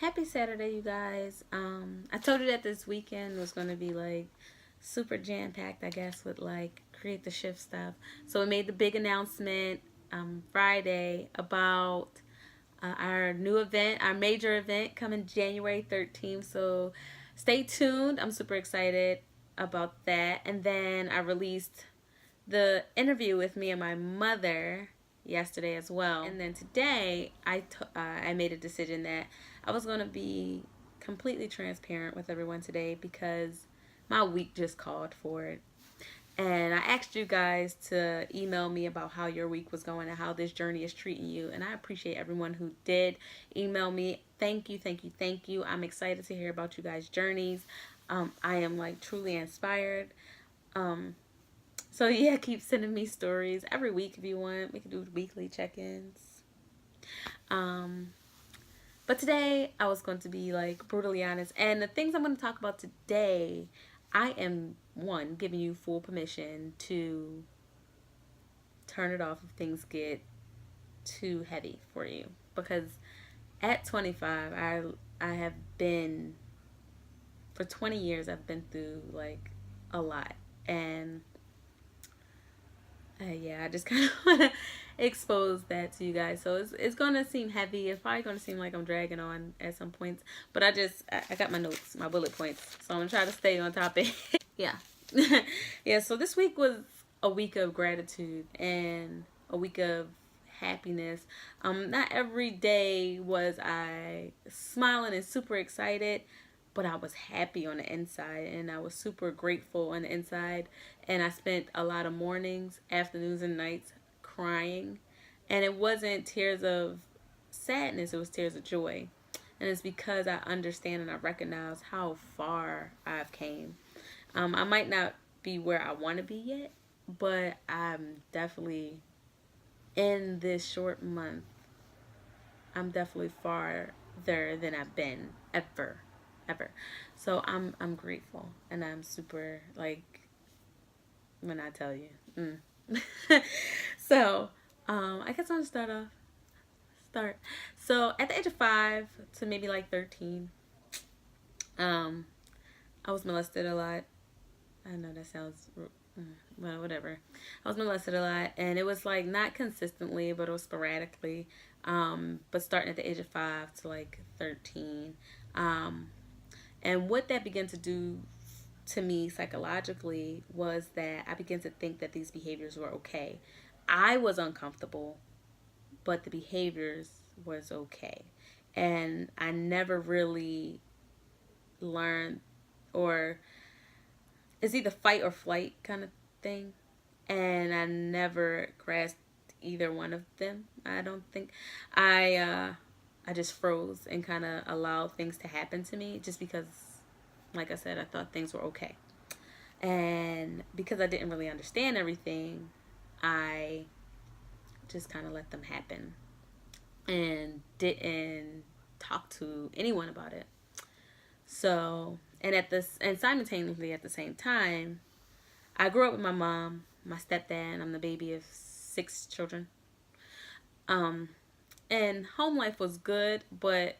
Happy Saturday, you guys. I told you that this weekend was going to be like super jam packed, I guess, with like create the shift stuff. So we made the big announcement Friday about our new event, our major event coming January 13th. So stay tuned. I'm super excited about that. And then I released the interview with me and my mother yesterday as well. And then today, I made a decision that I was going to be completely transparent with everyone today because my week just called for it. And I asked you guys to email me about how your week was going and how this journey is treating you. And I appreciate everyone who did email me. Thank you, thank you, thank you. I'm excited to hear about you guys' journeys. I am like truly inspired. Um, so yeah, keep sending me stories every week if you want. We can do weekly check-ins. Um, but today I was going to be like brutally honest, and the things I'm going to talk about today, I am one giving you full permission to turn it off if things get too heavy for you because at 25 I have been for 20 years I've been through like a lot and yeah, I just kind of want to expose that to you guys. So it's going to seem heavy. It's probably going to seem like I'm dragging on at some points. But I got my notes, my bullet points. So I'm going to try to stay on topic. Yeah. Yeah, so this week was a week of gratitude and a week of happiness. Not every day was I smiling and super excited, but I was happy on the inside and I was super grateful on the inside. And I spent a lot of mornings, afternoons, and nights crying. And it wasn't tears of sadness, it was tears of joy. And it's because I understand and I recognize how far I've came. I might not be where I want to be yet, but I'm definitely in this short month. I'm definitely farther than I've been ever. So I'm grateful and I'm super like when I tell you. So I guess I'll start off. Start. So at the age of 5 to maybe like 13, um, I was molested a lot. I know that sounds well, whatever. I was molested a lot, and it was like not consistently, but it was sporadically. But starting at the age of 5 to like 13, um, and what that began to do to me psychologically was that I began to think that these behaviors were okay. I was uncomfortable, but the behaviors was okay, and I never really learned or it's either fight or flight kind of thing. And I never grasped either one of them. I don't think I just froze and kind of allowed things to happen to me just because like I said I thought things were okay. And because I didn't really understand everything, I just kind of let them happen and didn't talk to anyone about it. So, and simultaneously at the same time, I grew up with my mom, my stepdad. I'm the baby of 6 children. Um, and home life was good, but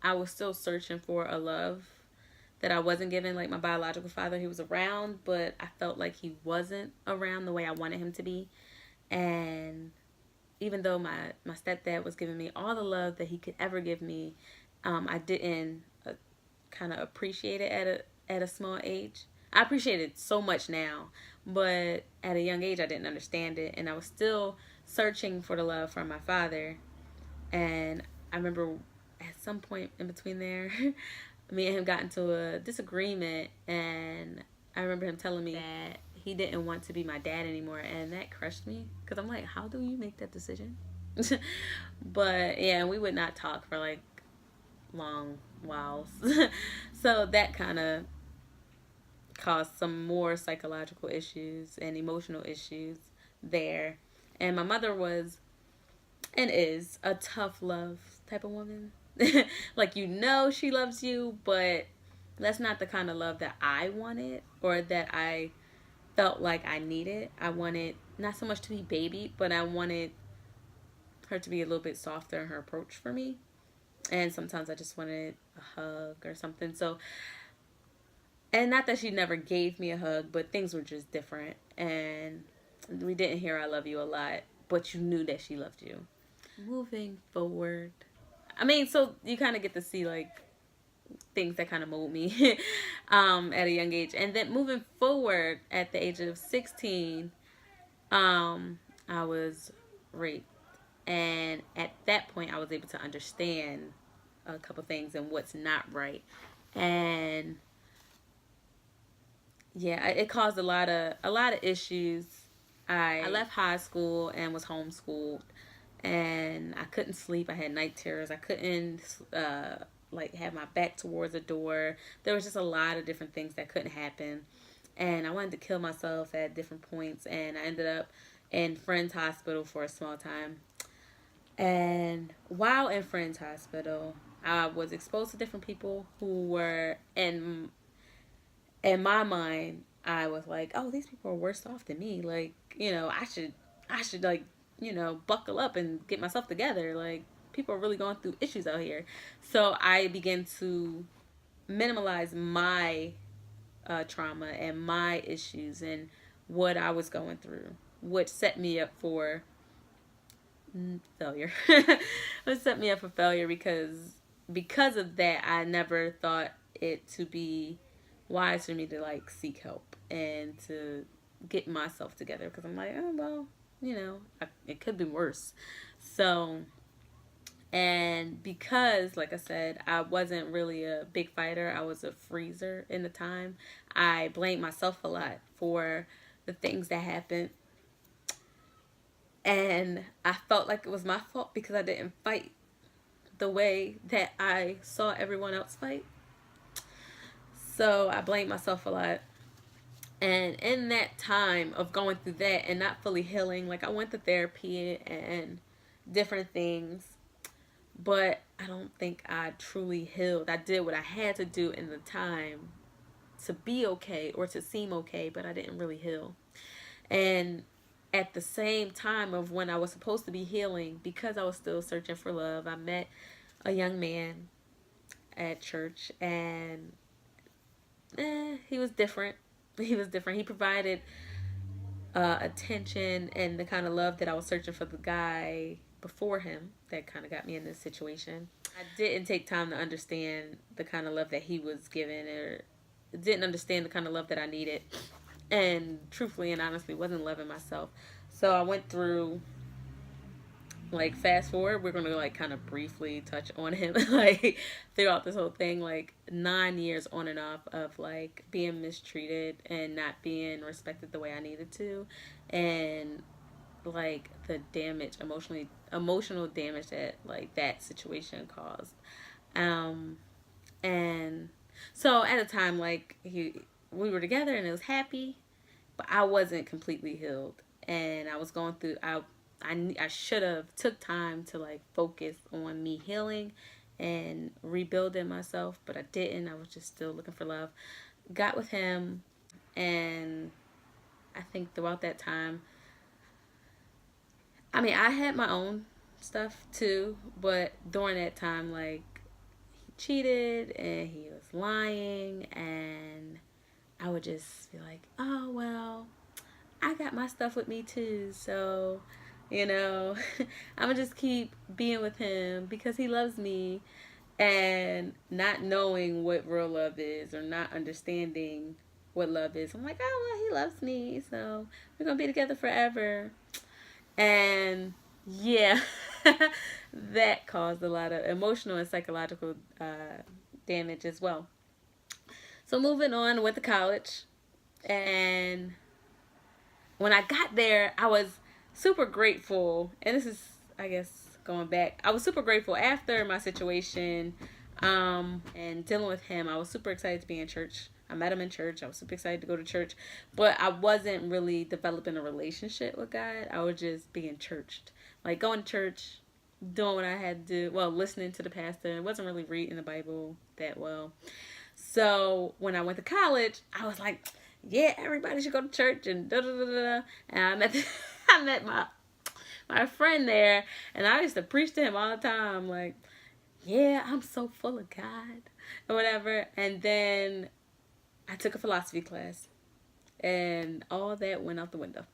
I was still searching for a love that I wasn't given. Like my biological father, he was around, but I felt like he wasn't around the way I wanted him to be. And even though my stepdad was giving me all the love that he could ever give me, I didn't kind of appreciate it at a small age. I appreciate it so much now, but at a young age I didn't understand it, and I was still searching for the love from my father. And I remember at some point in between there, me and him got into a disagreement, and I remember him telling me that he didn't want to be my dad anymore, and that crushed me because I'm like, how do you make that decision? But yeah, we would not talk for like long whiles. So that kind of caused some more psychological issues and emotional issues there. And my mother was and is a tough love type of woman. Like, you know, she loves you, but that's not the kind of love that I wanted or that I felt like I needed. I wanted not so much to be baby, but I wanted her to be a little bit softer in her approach for me. And sometimes I just wanted a hug or something. So, and not that she never gave me a hug, but things were just different. And we didn't hear I love you a lot, but you knew that she loved you. Moving forward, I mean, so you kind of get to see like things that kind of mold me at a young age. And then moving forward at the age of 16, I was raped. And at that point, I was able to understand a couple things and what's not right. And yeah, it caused a lot of issues. I left high school and was homeschooled, and I couldn't sleep. I had night terrors. I couldn't like have my back towards the door. There was just a lot of different things that couldn't happen, and I wanted to kill myself at different points. And I ended up in Friends Hospital for a small time. And while in Friends Hospital, I was exposed to different people who were in my mind, I was like, oh, these people are worse off than me. Like, I should like, buckle up and get myself together. Like, people are really going through issues out here. So I began to minimize my trauma and my issues and what I was going through, which set me up for failure. It set me up for failure because of that, I never thought it to be wise for me to like seek help and to get myself together, because I'm like, oh well, it could be worse. So, and because like I said, I wasn't really a big fighter, I was a freezer in the time. I blamed myself a lot for the things that happened, and I felt like it was my fault because I didn't fight the way that I saw everyone else fight. So I blamed myself a lot. And in that time of going through that and not fully healing, like I went to therapy and different things, but I don't think I truly healed. I did what I had to do in the time to be okay or to seem okay, but I didn't really heal. And at the same time of when I was supposed to be healing, because I was still searching for love, I met a young man at church, and he was different. He was different. He provided attention and the kind of love that I was searching for the guy before him that kind of got me in this situation. I didn't take time to understand the kind of love that he was giving, or didn't understand the kind of love that I needed, and truthfully and honestly wasn't loving myself. So I went through, like, fast forward, we're gonna like kind of briefly touch on him like throughout this whole thing, like 9 years on and off of like being mistreated and not being respected the way I needed to, and like the damage, emotional damage that like that situation caused. And so at the time, like we were together and it was happy, but I wasn't completely healed, and I was going through. I should have took time to like focus on me healing and rebuilding myself, but I didn't. I was just still looking for love. Got with him, and I think throughout that time, I mean, I had my own stuff too, but during that time, like, he cheated and he was lying, and I would just be like, oh, well, I got my stuff with me too, so, I'm gonna just keep being with him because he loves me, and not knowing what real love is or not understanding what love is. I'm like, oh, well, he loves me, so we're gonna be together forever. And yeah, that caused a lot of emotional and psychological damage as well. So moving on, went to college, and when I got there, I was super grateful. And this is, I guess, going back. I was super grateful after my situation and dealing with him. I was super excited to be in church. I met him in church. I was super excited to go to church. But I wasn't really developing a relationship with God. I was just being churched. Like, going to church, doing what I had to do. Well, listening to the pastor. I wasn't really reading the Bible that well. So when I went to college, I was like, yeah, everybody should go to church and da da da da. And I met my friend there, and I used to preach to him all the time. Like, yeah, I'm so full of God or whatever. And then I took a philosophy class, and all that went out the window.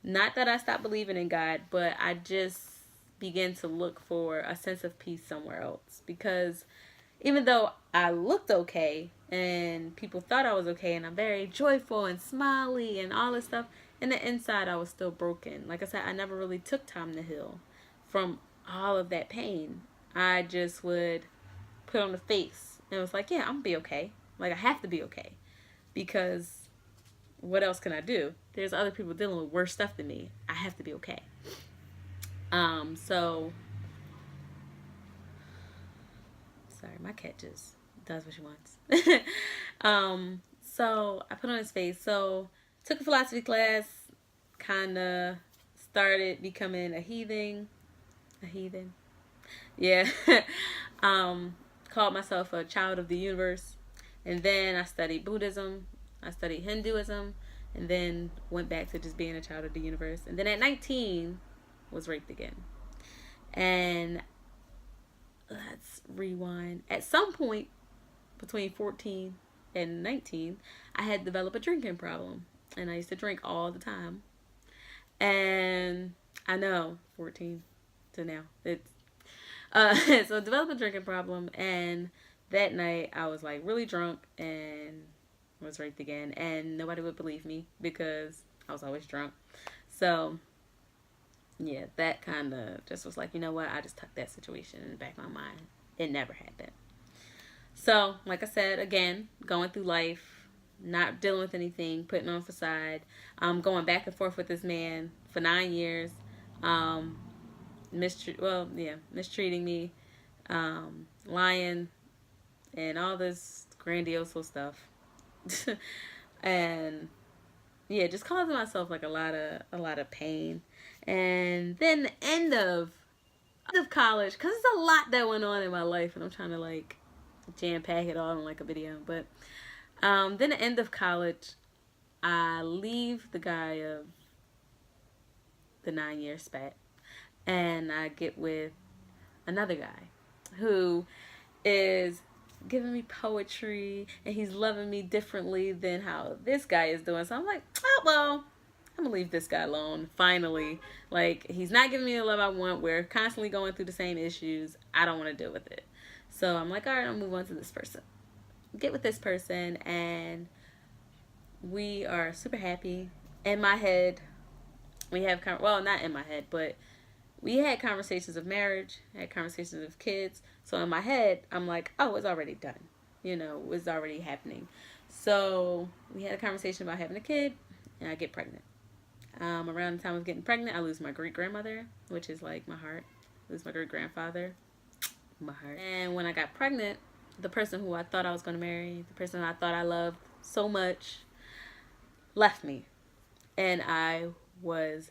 Not that I stopped believing in God, but I just began to look for a sense of peace somewhere else. Because even though I looked okay and people thought I was okay, and I'm very joyful and smiley and all this stuff, in the inside I was still broken. Like I said, I never really took time to heal from all of that pain. I just would put on the face and it was like, yeah, I'm gonna be okay. Like, I have to be okay because what else can I do? There's other people dealing with worse stuff than me. I have to be okay. So sorry, my cat just does what she wants. So I put on his face. So took a philosophy class, kinda started becoming a heathen. A heathen. Yeah. um, Called myself a child of the universe. And then I studied Buddhism. I studied Hinduism. And then went back to just being a child of the universe. And then at 19, was raped again. And let's rewind. At some point between 14 and 19, I had developed a drinking problem. And I used to drink all the time. And I know, 14 to now. It's so I developed a drinking problem, and that night I was like really drunk and was raped again, and nobody would believe me because I was always drunk. So yeah, that kind of just was like, you know what? I just tucked that situation in the back of my mind. It never happened. So, like I said, again, going through life, not dealing with anything, putting on facade, going back and forth with this man for 9 years, um, mistreating me, lying, and all this grandiose stuff, and yeah, just causing myself like a lot of pain. And then the end of college, because there's a lot that went on in my life, and I'm trying to like jam pack it all in like a video. But then the end of college, I leave the guy of the 9 year spat, and I get with another guy who is giving me poetry, and he's loving me differently than how this guy is doing. So I'm like, oh well, I'm gonna leave this guy alone. Finally, like, he's not giving me the love I want. We're constantly going through the same issues. I don't want to deal with it. So I'm like, all right, I'll move on to this person. Get with this person, and we are super happy. In my head, we have well, not in my head, but we had conversations of marriage, had conversations of kids. So in my head, I'm like, oh, it's already done. It's already happening. So we had a conversation about having a kid, and I get pregnant. Around the time of getting pregnant, I lose my great grandmother, which is like my heart. Lose my great grandfather, my heart. And when I got pregnant, the person who I thought I was going to marry, the person I thought I loved so much, left me. And I was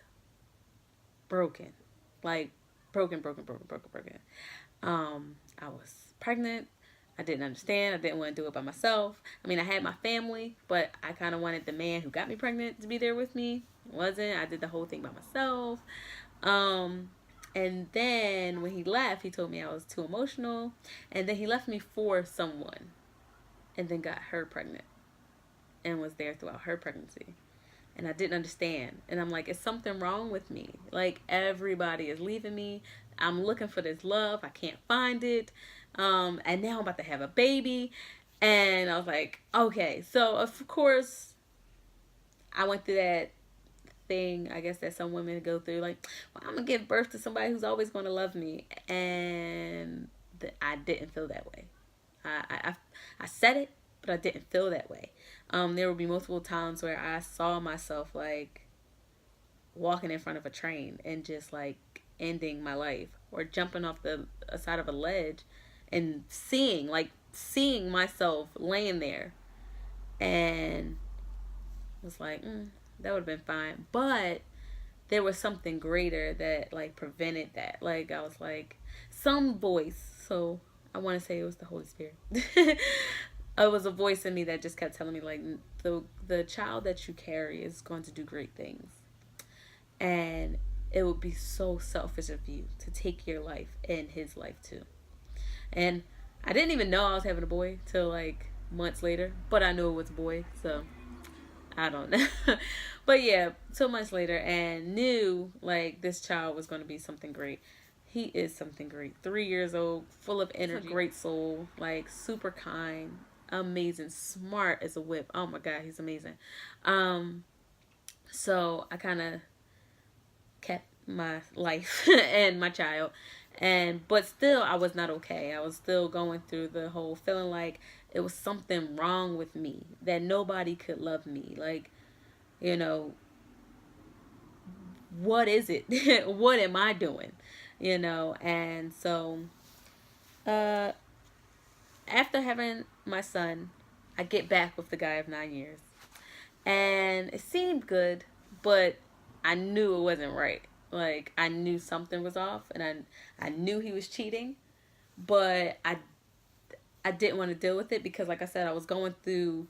broken. Like, broken. I was pregnant. I didn't understand. I didn't want to do it by myself. I mean, I had my family, but I kind of wanted the man who got me pregnant to be there with me. It wasn't. I did the whole thing by myself. And then when he left, he told me I was too emotional. And then he left me for someone, and then got her pregnant and was there throughout her pregnancy. And I didn't understand. And I'm like, is something wrong with me? Like, everybody is leaving me. I'm looking for this love. I can't find it. And now I'm about to have a baby. And I was like, okay. So, of course, I went through that thing, I guess, that some women go through. Like, well, I'm going to give birth to somebody who's always going to love me. And I didn't feel that way. I said it, but I didn't feel that way. There would be multiple times where I saw myself like walking in front of a train and just like ending my life, or jumping off the side of a ledge and seeing myself laying there, and was like, that would have been fine. But there was something greater that like prevented that. Like, I was like, some voice. So I want to say it was the Holy Spirit. It was a voice in me that just kept telling me, like, the child that you carry is going to do great things. And it would be so selfish of you to take your life and his life too. And I didn't even know I was having a boy till like months later, but I knew it was a boy, so I don't know. But yeah, 2 months later, and knew like this child was going to be something great. He is something great. 3 years old, full of energy, great soul, like super kind, amazing, smart as a whip. Oh my God, he's amazing. Um, so I kind of kept my life and my child, and but still I was not okay. I was still going through the whole feeling like it was something wrong with me, that nobody could love me. Like, you know, what is it? What am I doing? And so uh after having my son, I get back with the guy of 9 years, and it seemed good, but I knew it wasn't right. Like, I knew something was off, and I knew he was cheating, but I didn't want to deal with it because, like I said, I was going through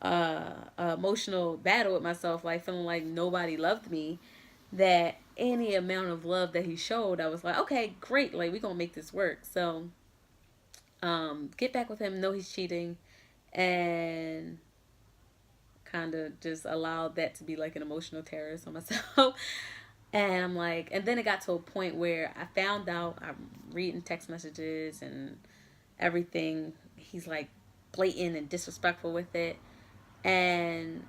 a emotional battle with myself, like feeling like nobody loved me. That any amount of love that he showed, I was like, okay, great, like we gonna make this work. So, get back with him, know he's cheating, and kind of just allowed that to be like an emotional terrorist on myself. And I'm like, and then it got to a point where I found out, I'm reading text messages and everything. He's like blatant and disrespectful with it. And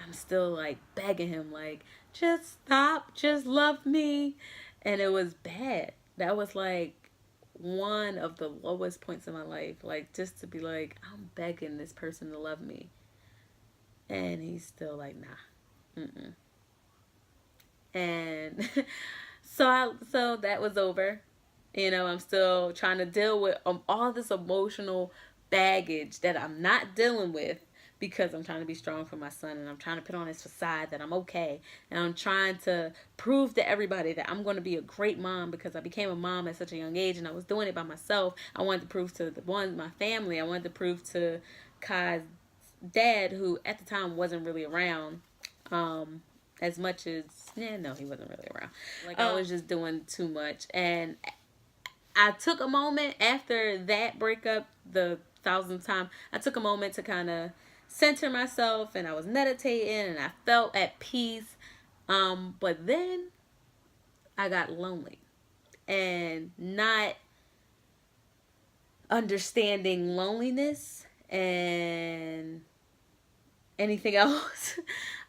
I'm still like begging him, like, just stop, just love me. And it was bad. That was like one of the lowest points in my life. Like, just to be like, I'm begging this person to love me. And he's still like, nah. Mm-mm. And so that was over. I'm still trying to deal with all this emotional baggage that I'm not dealing with because I'm trying to be strong for my son, and I'm trying to put on this facade that I'm okay, and I'm trying to prove to everybody that I'm going to be a great mom because I became a mom at such a young age, and I was doing it by myself. I wanted to prove to my family. I wanted to prove to Kai's dad, who at the time wasn't really around. As much as, yeah, no, he wasn't really around. Like, I was just doing too much. And I took a moment after that breakup, the thousandth time, I took a moment to kind of center myself, and I was meditating, and I felt at peace. But then I got lonely, and not understanding loneliness and anything else.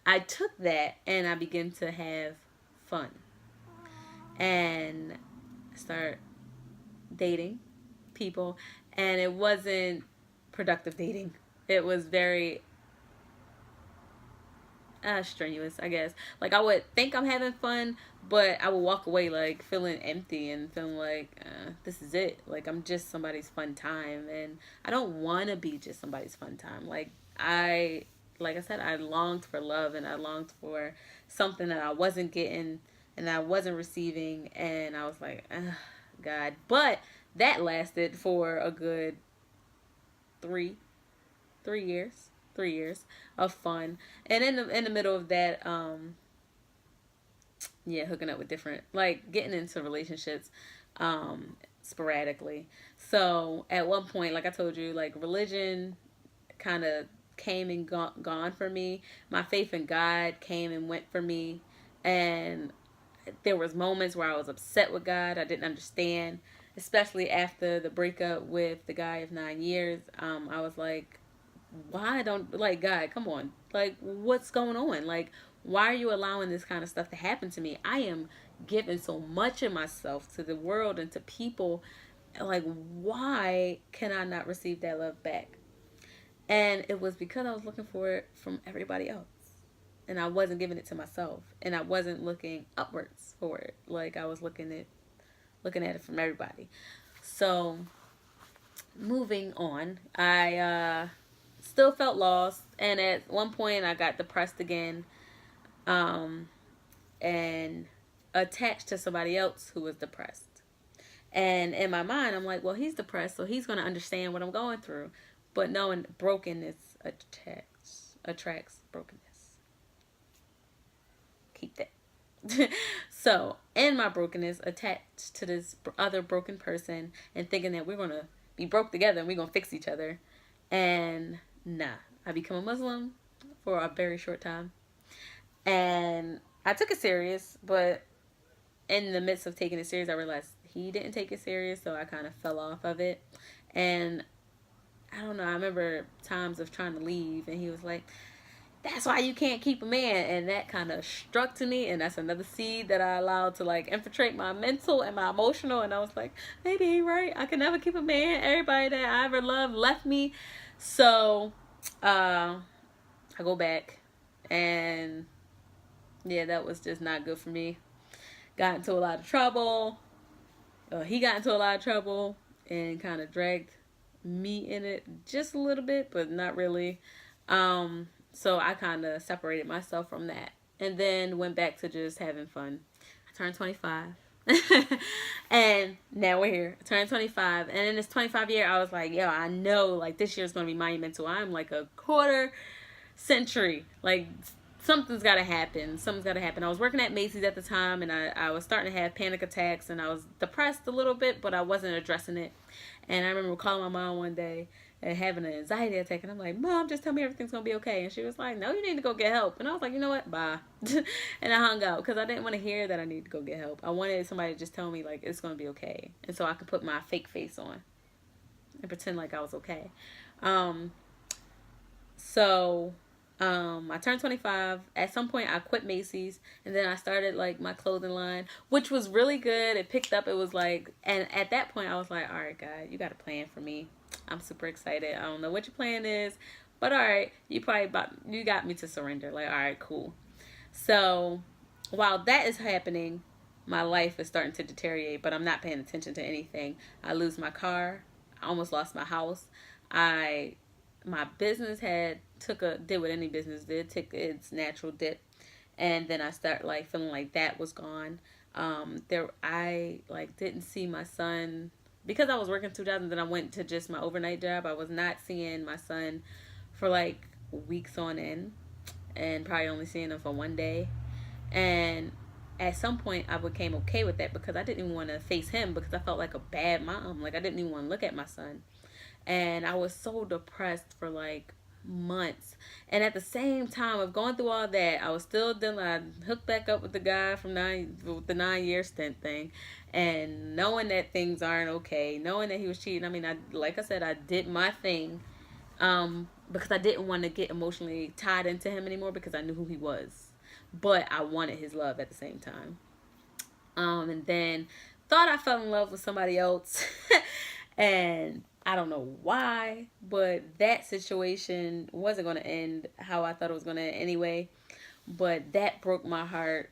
I took that and I began to have fun and start dating people, and it wasn't productive dating. It was very strenuous, I guess. Like, I would think I'm having fun, but I would walk away like feeling empty and feeling like this is it. Like, I'm just somebody's fun time, and I don't want to be just somebody's fun time. Like I said, I longed for love, and I longed for something that I wasn't getting and I wasn't receiving, and I was like, God. But that lasted for a good three 3 years. 3 years of fun, and in the middle of that, yeah, hooking up with different, like, getting into relationships, sporadically. So at one point, like I told you, like, religion kind of came and gone for me. My faith in God came and went for me, and there was moments where I was upset with God. I didn't understand, especially after the breakup with the guy of 9 years. I was like, why don't, like, God, come on, like, what's going on? Like, why are you allowing this kind of stuff to happen to me? I am giving so much of myself to the world and to people. Like, why can I not receive that love back? And it was because I was looking for it from everybody else, and I wasn't giving it to myself, and I wasn't looking upwards for it. Like, I was looking at it from everybody. So, moving on, I still felt lost, and at one point I got depressed again, and attached to somebody else who was depressed. And in my mind, I'm like, well, he's depressed, so he's going to understand what I'm going through. But knowing brokenness attracts brokenness. Keep that. So, in my brokenness, attached to this other broken person and thinking that we're going to be broke together and we're going to fix each other. And nah, I become a Muslim for a very short time. And I took it serious, but in the midst of taking it serious, I realized he didn't take it serious, so I kind of fell off of it. And I don't know, I remember times of trying to leave, and he was like, that's why you can't keep a man. And that kind of struck to me, and that's another seed that I allowed to like infiltrate my mental and my emotional. And I was like, maybe right, I can never keep a man. Everybody that I ever loved left me. So I go back, and yeah, that was just not good for me. Got into a lot of trouble. He got into a lot of trouble and kind of dragged me in it just a little bit, but not really. So I kind of separated myself from that and then went back to just having fun. I turned 25. And now we're here. I turned 25. And in this 25 year, I was like, yo, I know like this year's going to be monumental. I'm like a quarter century. Like something's got to happen. Something's got to happen. I was working at Macy's at the time, and I was starting to have panic attacks, and I was depressed a little bit, but I wasn't addressing it. And I remember calling my mom one day and having an anxiety attack, and I'm like, Mom, just tell me everything's going to be okay. And she was like, no, you need to go get help. And I was like, you know what? Bye. And I hung out because I didn't want to hear that I need to go get help. I wanted somebody to just tell me, like, it's going to be okay. And so I could put my fake face on and pretend like I was okay. I turned 25. At some point, I quit Macy's, and then I started like my clothing line, which was really good. It picked up. It was like, and at that point, I was like, all right, God, you got a plan for me. I'm super excited. I don't know what your plan is, but all right, you got me to surrender. Like, all right, cool. So while that is happening, my life is starting to deteriorate, but I'm not paying attention to anything. I lose my car. I almost lost my house. My business did what any business did, took its natural dip, and then I start like feeling like that was gone. I like didn't see my son because I was working 2 jobs, and then I went to just my overnight job. I was not seeing my son for like weeks on end, and probably only seeing him for one day. And at some point, I became okay with that because I didn't even want to face him because I felt like a bad mom. Like I didn't even want to look at my son. And I was so depressed for like months. And at the same time of going through all that, I was still dealing. I hooked back up with the guy from the 9 year stint thing, and knowing that things aren't okay, knowing that he was cheating. I mean, like I said, I did my thing, because I didn't want to get emotionally tied into him anymore because I knew who he was, but I wanted his love at the same time. And then thought I fell in love with somebody else, and I don't know why, but that situation wasn't going to end how I thought it was going to end anyway. But that broke my heart.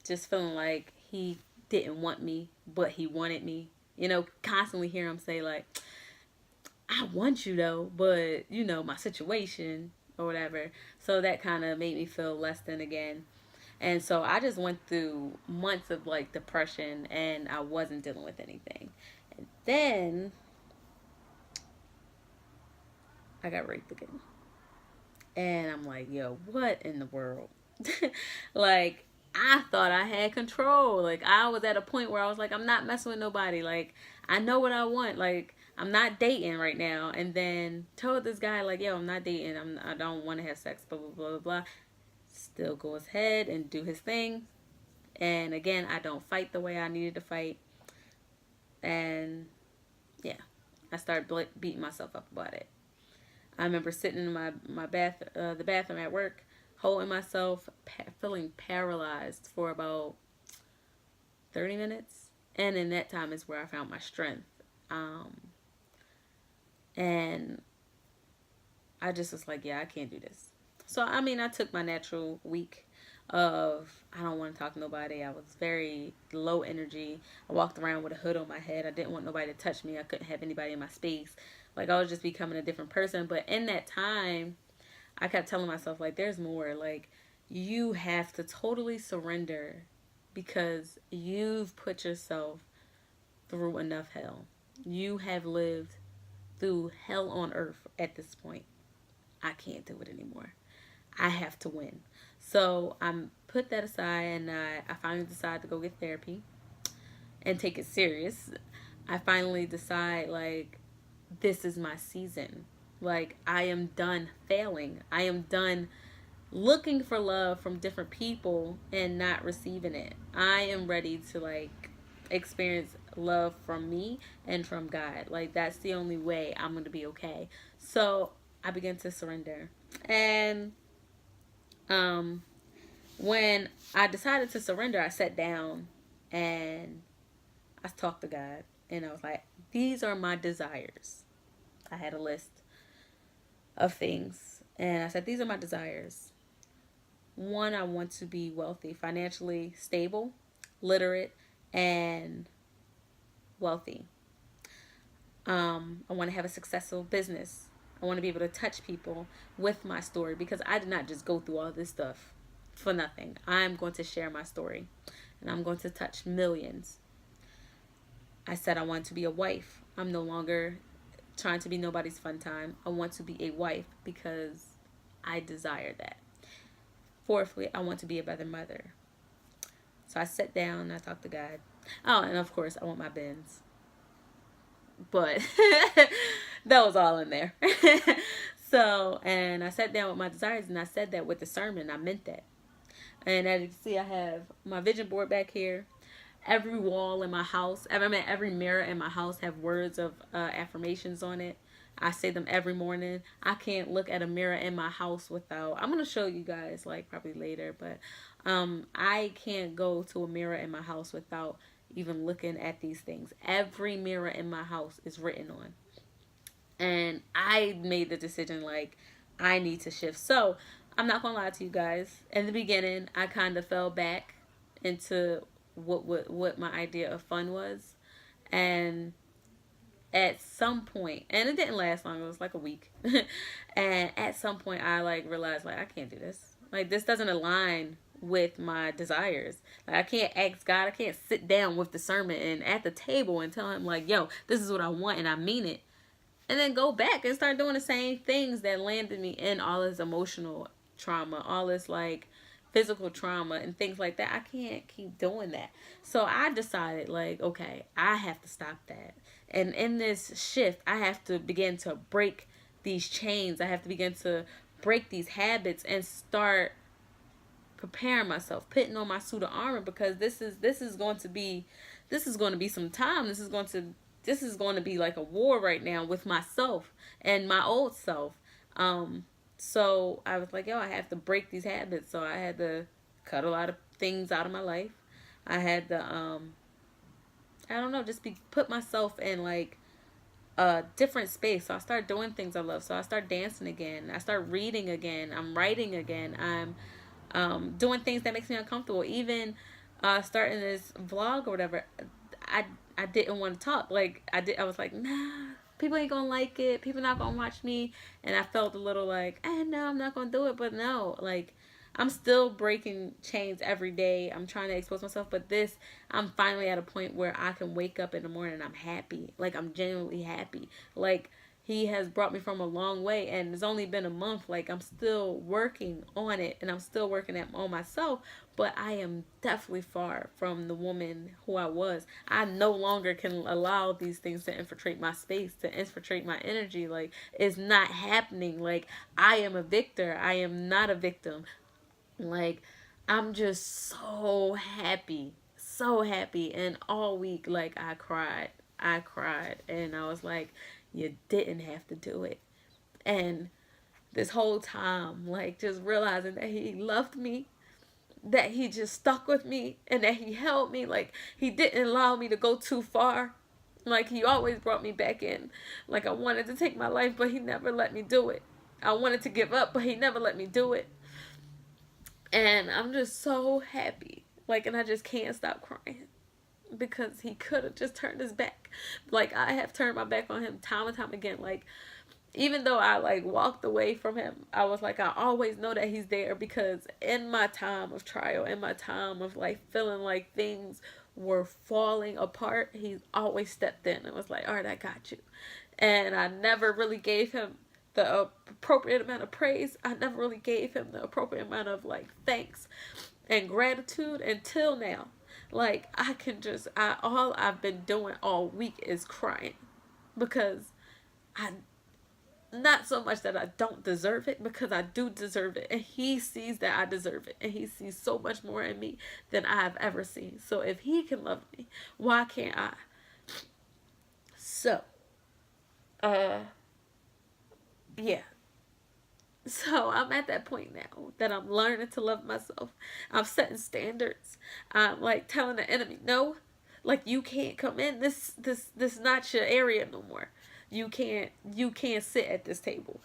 Just feeling like he didn't want me, but he wanted me. Constantly hear him say like, I want you though, but my situation or whatever. So that kind of made me feel less than again. And so I just went through months of like depression, and I wasn't dealing with anything. And then I got raped again. And I'm like, yo, what in the world? Like, I thought I had control. Like, I was at a point where I was like, I'm not messing with nobody. Like, I know what I want. Like, I'm not dating right now. And then told this guy, like, yo, I'm not dating. I don't want to have sex, blah, blah, blah, blah. Still goes ahead and do his thing. And again, I don't fight the way I needed to fight. And yeah, I started beating myself up about it. I remember sitting in the bathroom at work, holding myself, feeling paralyzed for about 30 minutes. And in that time is where I found my strength. And I just was like, yeah, I can't do this. So, I mean, I took my natural week of, I don't want to talk to nobody. I was very low energy. I walked around with a hood on my head. I didn't want nobody to touch me. I couldn't have anybody in my space. Like, I was just becoming a different person. But in that time, I kept telling myself, like, there's more. Like, you have to totally surrender because you've put yourself through enough hell. You have lived through hell on earth at this point. I can't do it anymore. I have to win. So I put that aside, and I finally decided to go get therapy and take it serious. I finally decide, like, this is my season. Like, I am done failing. I am done looking for love from different people and not receiving it. I am ready to, like, experience love from me and from God. Like, that's the only way I'm going to be okay. So I began to surrender. And um when I decided to surrender, I sat down and I talked to God, and I was like, these are my desires. I had a list of things, and I said, these are my desires. One, I want to be wealthy, financially stable, literate, and wealthy. I want to have a successful business. I want to be able to touch people with my story, because I did not just go through all this stuff for nothing. I'm going to share my story, and I'm going to touch millions. I said I want to be a wife. I'm no longer trying to be nobody's fun time. I want to be a wife because I desire that. Fourthly, I want to be a better mother. So I sat down and I talked to God. Oh, and of course, I want my Benz. But that was all in there. So, and I sat down with my desires, and I said that with discernment. I meant that. And as you can see, I have my vision board back here. Every wall in my house, every mirror in my house have words of affirmations on it. I say them every morning. I can't look at a mirror in my house without, I'm going to show you guys like probably later, but I can't go to a mirror in my house without even looking at these things. Every mirror in my house is written on. And I made the decision, like, I need to shift. So I'm not going to lie to you guys. In the beginning, I kind of fell back into what my idea of fun was. And at some point, and it didn't last long, it was like a week. And at some point I like realized, like, I can't do this. Like, this doesn't align with my desires. Like, I can't ask God, I can't sit down with discernment and at the table and tell him, like, yo, this is what I want and I mean it, and then go back and start doing the same things that landed me in all this emotional trauma, all this like physical trauma and things like that. I can't keep doing that. So I decided, like, okay, I have to stop that. And in this shift, I have to begin to break these chains. I have to begin to break these habits and start preparing myself, putting on my suit of armor, because this is going to be some time. This is going to be like a war right now with myself and my old self. So I was like, yo, I have to break these habits. So I had to cut a lot of things out of my life. I had to, I don't know, just put myself in like a different space. So I started doing things I love. So I started dancing again. I started reading again. I'm writing again. I'm doing things that makes me uncomfortable. Even starting this vlog or whatever. I didn't want to talk. Like, I was like, nah, people ain't gonna like it. People not gonna watch me. And I felt a little like, no, I'm not gonna do it. But no, like, I'm still breaking chains every day. I'm trying to expose myself. But this, I'm finally at a point where I can wake up in the morning and I'm happy. Like, I'm genuinely happy. Like, he has brought me from a long way, and it's only been a month. Like, I'm still working on it, and I'm still working on myself, but I am definitely far from the woman who I was. I no longer can allow these things to infiltrate my space, to infiltrate my energy. Like, it's not happening. Like, I am a victor. I am not a victim. Like, I'm just so happy. So happy. And all week, like, I cried. And I was like, you didn't have to do it. And this whole time, like, just realizing that he loved me, that he just stuck with me, and that he held me. Like, he didn't allow me to go too far. Like, he always brought me back in. Like, I wanted to take my life, but he never let me do it. I wanted to give up, but he never let me do it. And I'm just so happy. Like, and I just can't stop crying, because he could have just turned his back. Like, I have turned my back on him time and time again. Like, even though I like walked away from him, I was like, I always know that he's there, because in my time of trial, in my time of like feeling like things were falling apart, he always stepped in and was like, all right, I got you. And I never really gave him the appropriate amount of praise. I never really gave him the appropriate amount of like thanks and gratitude until now. Like I can just all I've been doing all week is crying because I not so much that I don't deserve it, because I do deserve it, and he sees that I deserve it, and he sees so much more in me than I have ever seen. So if he can love me, why can't I? So uh yeah, so I'm at that point now that I'm learning to love myself. I'm setting standards. I'm like telling the enemy, no, like you can't come in. This is not your area no more. You can't sit at this table.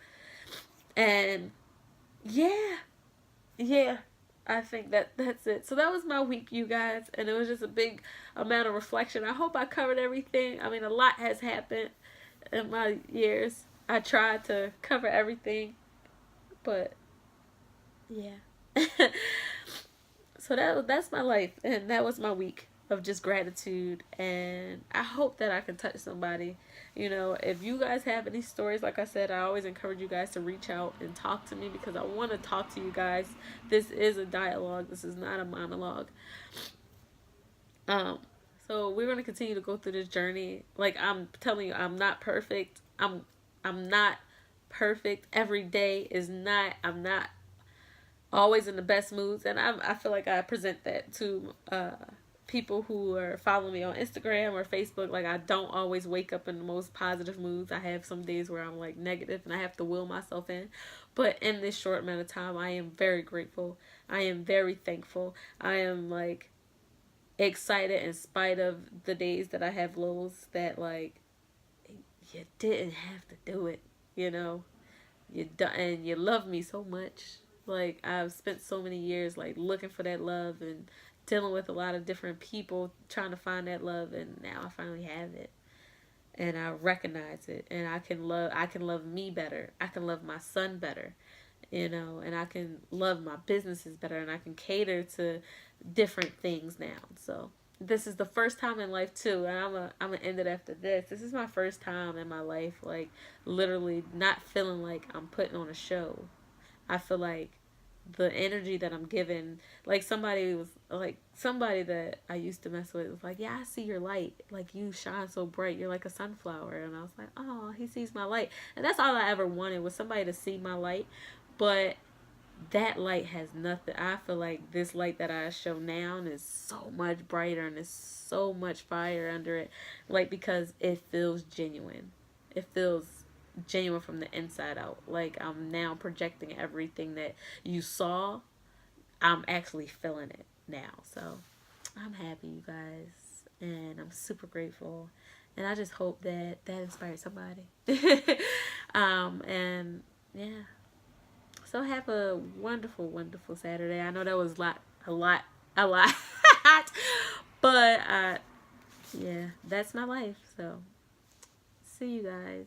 And yeah, yeah. I think that's it. So that was my week, you guys, and it was just a big amount of reflection. I hope I covered everything. I mean, a lot has happened in my years. I tried to cover everything, but yeah. So that's my life, and that was my week of just gratitude, and I hope that I can touch somebody. If you guys have any stories, like I said, I always encourage you guys to reach out and talk to me, because I want to talk to you guys. This is a dialogue. This is not a monologue. um so we're going to continue to go through this journey. Like I'm telling you, I'm not perfect. I'm not perfect. Every day is not I'm not always in the best moods, and I feel like I present that to people who are following me on Instagram or Facebook. Like I don't always wake up in the most positive moods. I have some days where I'm like negative, and I have to will myself in. But in this short amount of time, I am very grateful. I am very thankful. I am like excited in spite of the days that I have lows, that like you didn't have to do it, you know. You done, and you love me so much. Like I've spent so many years like looking for that love and dealing with a lot of different people trying to find that love, and now I finally have it. And I recognize it, and I can love me better. I can love my son better, and I can love my businesses better, and I can cater to different things now. So this is the first time in life too, and I'm gonna end it after this. This is my first time in my life, like literally not feeling like I'm putting on a show. I feel like the energy that I'm given, like somebody that I used to mess with was like, yeah, I see your light, like you shine so bright, you're like a sunflower. And I was like, oh, he sees my light. And that's all I ever wanted, was somebody to see my light. But that light has nothing. I feel like this light that I show now is so much brighter, and there's so much fire under it, like because it feels genuine. It feels genuine from the inside out. Like I'm now projecting everything that you saw. I'm actually feeling it now. So I'm happy, you guys, and I'm super grateful. And I just hope that that inspires somebody. And yeah. So have a wonderful, wonderful Saturday. I know that was a lot, but yeah, that's my life. So see you guys.